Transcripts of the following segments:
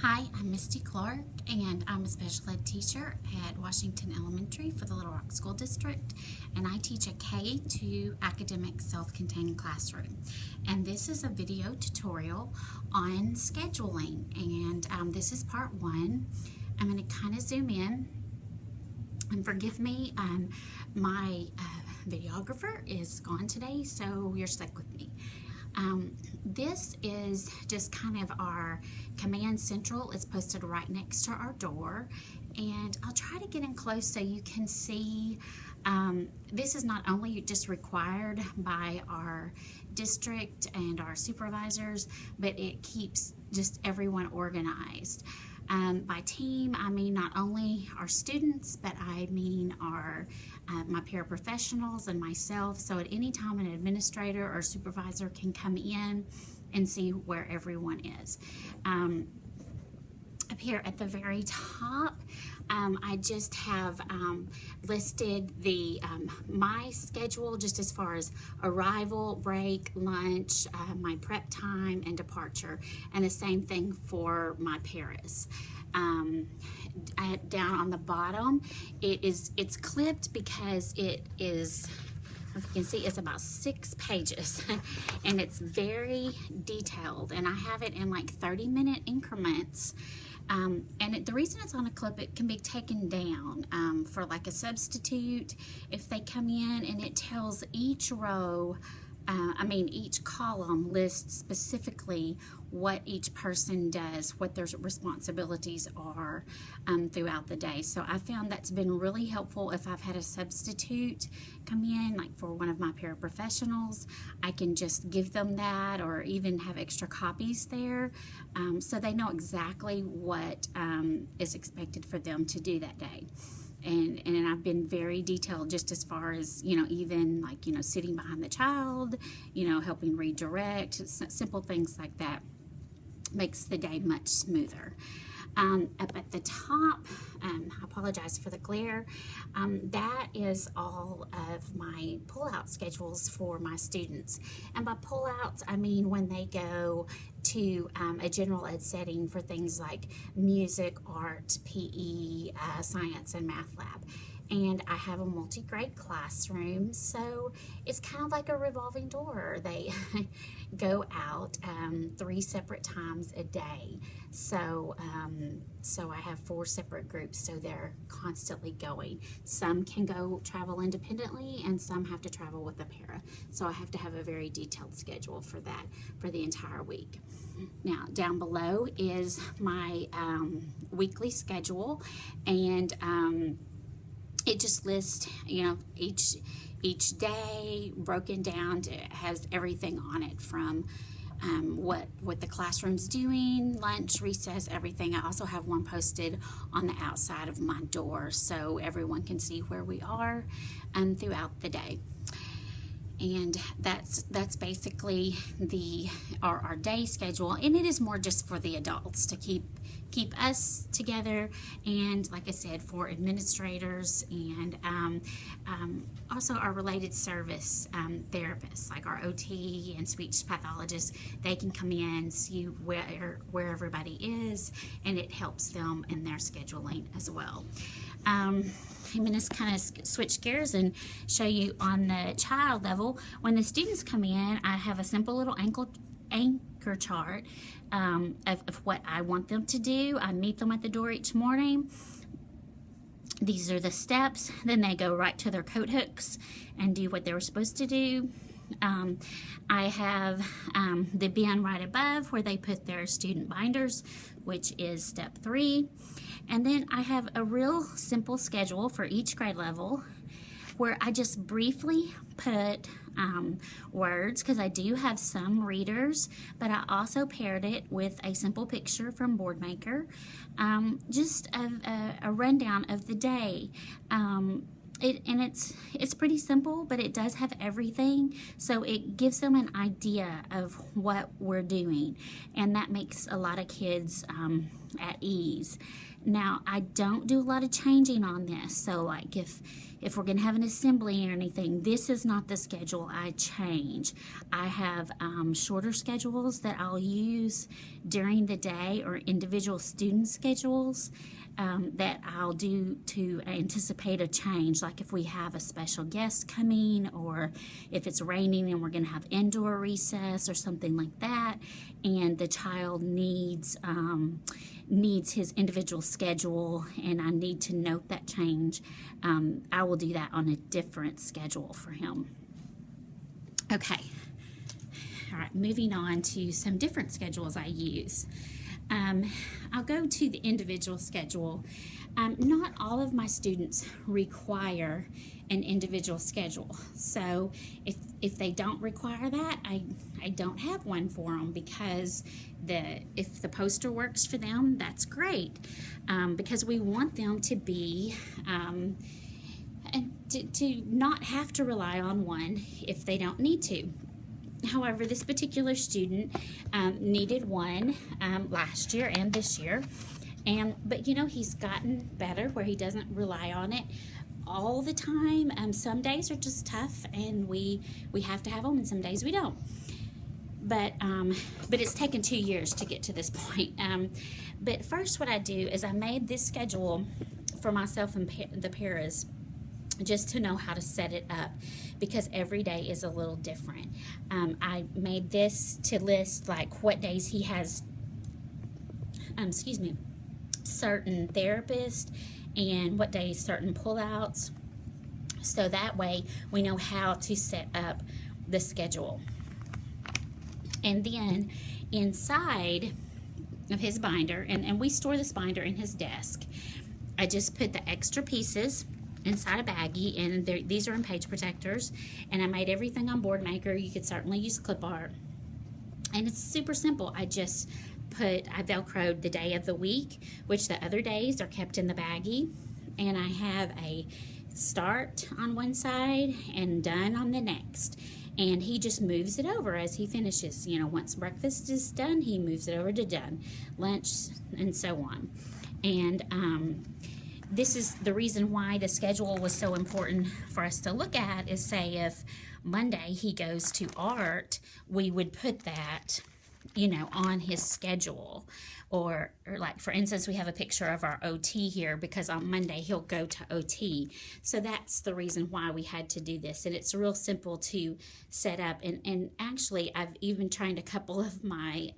Hi, I'm Misty Clark, and I'm a special ed teacher at Washington Elementary for the Little Rock School District, and I teach a K-2 academic self-contained classroom. And this is a video tutorial on scheduling, and this is part one. I'm going to kind of zoom in, and forgive me, my videographer is gone today, so you're stuck with me. This is just kind of our command central. It's posted right next to our door, and I'll try to get in close so you can see. This is not only just required by our district and our supervisors, but it keeps just everyone organized. By team, I mean not only our students, but I mean our my paraprofessionals and myself. So at any time, an administrator or supervisor can come in and see where everyone is. Up here at the very top, I just have listed the my schedule just as far as arrival, break, lunch, my prep time, and departure, and the same thing for my paras. Down on the bottom, it's clipped because it is, as you can see, it's about 6 pages and it's very detailed, and I have it in like 30-minute increments. And the reason it's on a clip, it can be taken down for like a substitute if they come in, and it tells each row, each column lists specifically what each person does, what their responsibilities are throughout the day. So I found that's been really helpful if I've had a substitute come in, like for one of my paraprofessionals. I can just give them that, or even have extra copies there, so they know exactly what is expected for them to do that day. And I've been very detailed just as far as, even like, sitting behind the child, helping redirect, simple things like that makes the day much smoother. Up at the top, I apologize for the glare, that is all of my pull-out schedules for my students. And by pull-outs, I mean when they go to a general ed setting for things like music, art, PE, science, and math lab. And I have a multi-grade classroom, so it's kind of like a revolving door. They go out 3 separate times a day. So I have 4 separate groups, so they're constantly going. Some can go travel independently, and some have to travel with a para. So I have to have a very detailed schedule for that for the entire week. Now, down below is my weekly schedule, and it just lists, each day broken down. It has everything on it from what the classroom's doing, lunch, recess, everything. I also have one posted on the outside of my door so everyone can see where we are throughout the day. And that's basically our day schedule, and it is more just for the adults to keep us together, and like I said, for administrators and also our related service therapists, like our OT and speech pathologists. They can come in, see where everybody is, and it helps them in their scheduling as well. I'm going to kind of switch gears and show you on the child level. When the students come in, I have a simple little anchor chart of what I want them to do. I meet them at the door each morning. These are the steps. Then they go right to their coat hooks and do what they were supposed to do. I have the bin right above where they put their student binders, which is step 3. And then I have a real simple schedule for each grade level where I just briefly put words, because I do have some readers, but I also paired it with a simple picture from Boardmaker, just a rundown of the day. It's pretty simple, but it does have everything, so it gives them an idea of what we're doing, and that makes a lot of kids at ease. Now, I don't do a lot of changing on this. So like if we're going to have an assembly or anything, this is not the schedule I change. I have shorter schedules that I'll use during the day, or individual student schedules that I'll do to anticipate a change. Like if we have a special guest coming, or if it's raining and we're going to have indoor recess or something like that, and the child needs his individual schedule and I need to note that change, I will do that on a different schedule for him. Okay. All right, moving on to some different schedules I use. I'll go to the individual schedule. Not all of my students require an individual schedule. So if they don't require that, I don't have one for them, because if the poster works for them, that's great, because we want them to be and to not have to rely on one if they don't need to. However, this particular student needed one last year and this year, but he's gotten better where he doesn't rely on it all the time. Some days are just tough, and we have to have them, and some days we don't. But it's taken 2 years to get to this point. But first, what I do is I made this schedule for myself and the paras, just to know how to set it up, because every day is a little different. I made this to list like what days he has certain therapists, and what days certain pullouts, so that way we know how to set up the schedule. And then inside of his binder, and we store this binder in his desk, I just put the extra pieces inside a baggie, and these are in page protectors, and I made everything on Board Maker. You could certainly use clip art, and it's super simple. I velcroed the day of the week, which the other days are kept in the baggie, and I have a start on one side and done on the next, and he just moves it over as he finishes. Once breakfast is done, he moves it over to done, lunch, and so on. And this is the reason why the schedule was so important for us to look at, is say if Monday he goes to art, we would put that, on his schedule. Or like, for instance, we have a picture of our OT here, because on Monday he'll go to OT. So that's the reason why we had to do this. And it's real simple to set up. And actually, I've even trained a couple of my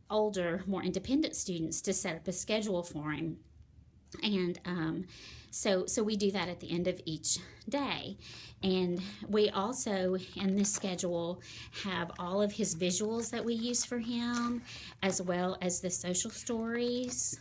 older, more independent students to set up a schedule for him. And so we do that at the end of each day. And we also, in this schedule, have all of his visuals that we use for him, as well as the social stories.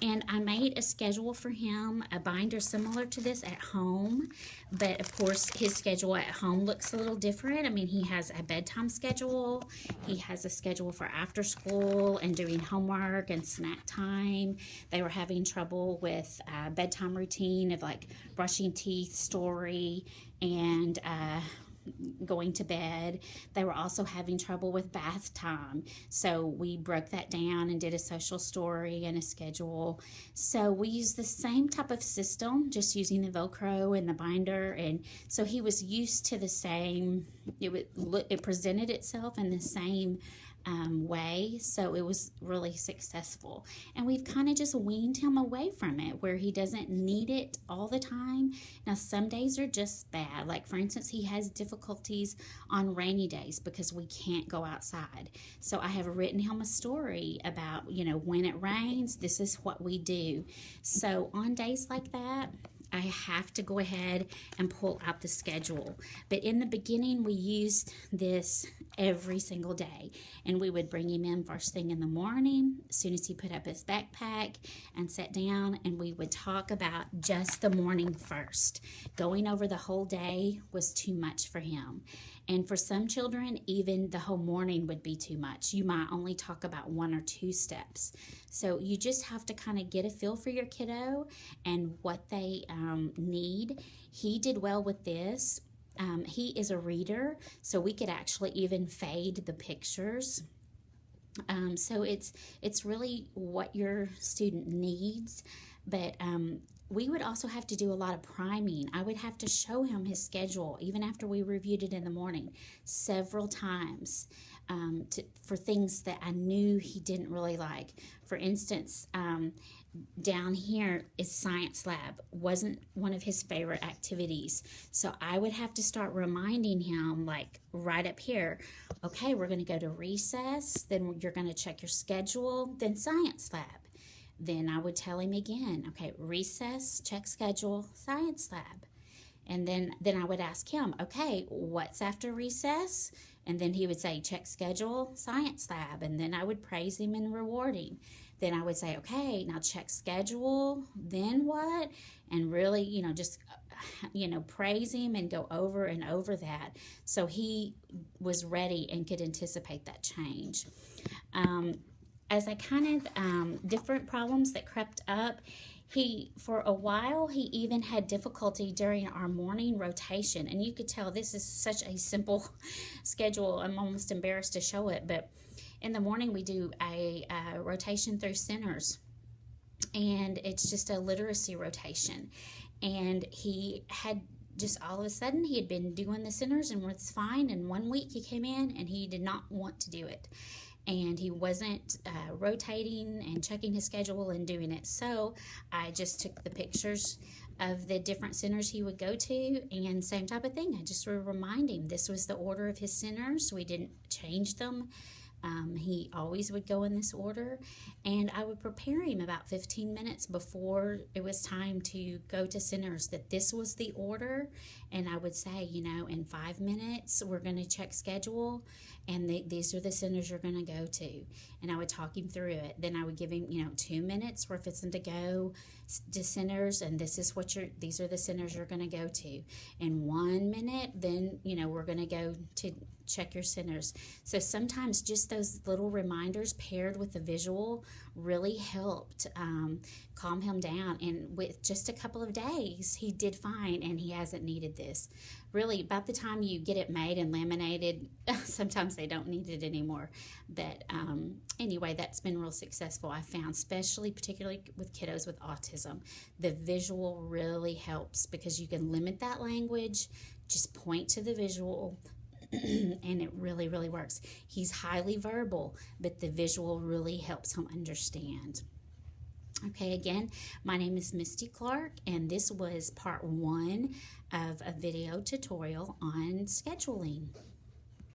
And I made a schedule for him, a binder similar to this at home, but of course his schedule at home looks a little different. I mean, he has a bedtime schedule, he has a schedule for after school and doing homework and snack time. They were having trouble with bedtime routine of like brushing teeth, story, and going to bed. They were also having trouble with bath time, so we broke that down and did a social story and a schedule. So we used the same type of system, just using the Velcro and the binder, and so he was used to the same. It presented itself in the same way, so it was really successful. And we've kind of just weaned him away from it, where he doesn't need it all the time. Now, some days are just bad. Like, for instance, he has difficulties on rainy days because we can't go outside. So I have written him a story about, when it rains, this is what we do. So on days like that, I have to go ahead and pull out the schedule. But in the beginning, we used this every single day. And we would bring him in first thing in the morning, as soon as he put up his backpack and sat down, and we would talk about just the morning first. Going over the whole day was too much for him. And for some children, even the whole morning would be too much. You might only talk about 1 or 2 steps. So you just have to kind of get a feel for your kiddo and what they need. He did well with this. He is a reader, so we could actually even fade the pictures. So it's really what your student needs, but we would also have to do a lot of priming. I would have to show him his schedule even after we reviewed it in the morning several times, for things that I knew he didn't really like. For instance, down here is science lab, wasn't one of his favorite activities, so I would have to start reminding him, like right up here, okay, we're going to go to recess, then you're going to check your schedule, then science lab. Then I would tell him again, okay, recess, check schedule, science lab. And then I would ask him, okay, what's after recess? And then he would say, check schedule, science lab. And then I would praise him and reward him. Then I would say, okay, now check schedule, then what? And really, just, praise him and go over and over that. So he was ready and could anticipate that change. As I kind of, different problems that crept up, for a while, he even had difficulty during our morning rotation. And you could tell this is such a simple schedule. I'm almost embarrassed to show it. But in the morning, we do a rotation through centers. And it's just a literacy rotation. And he had just all of a sudden, he had been doing the centers and was fine. And one week he came in and he did not want to do it. And he wasn't rotating and checking his schedule and doing it. So I just took the pictures of the different centers he would go to, and same type of thing. I just would remind him this was the order of his centers. We didn't change them. He always would go in this order, and I would prepare him about 15 minutes before it was time to go to centers that this was the order. And I would say, in 5 minutes, we're going to check schedule, and these are the centers you're going to go to. And I would talk him through it. Then I would give him, 2 minutes, we're fixing to go to centers, and these are the centers you're going to go to. In 1 minute, then, we're going to go to check your centers. So sometimes just those little reminders paired with the visual really helped calm him down. And with just a couple of days, he did fine, and he hasn't needed this. Really, about the time you get it made and laminated, sometimes they don't need it anymore. But anyway, that's been real successful, I found, particularly with kiddos with autism. The visual really helps because you can limit that language, just point to the visual, and it really, really works. He's highly verbal, but the visual really helps him understand. Okay, again, my name is Misty Clark, and this was part 1 of a video tutorial on scheduling.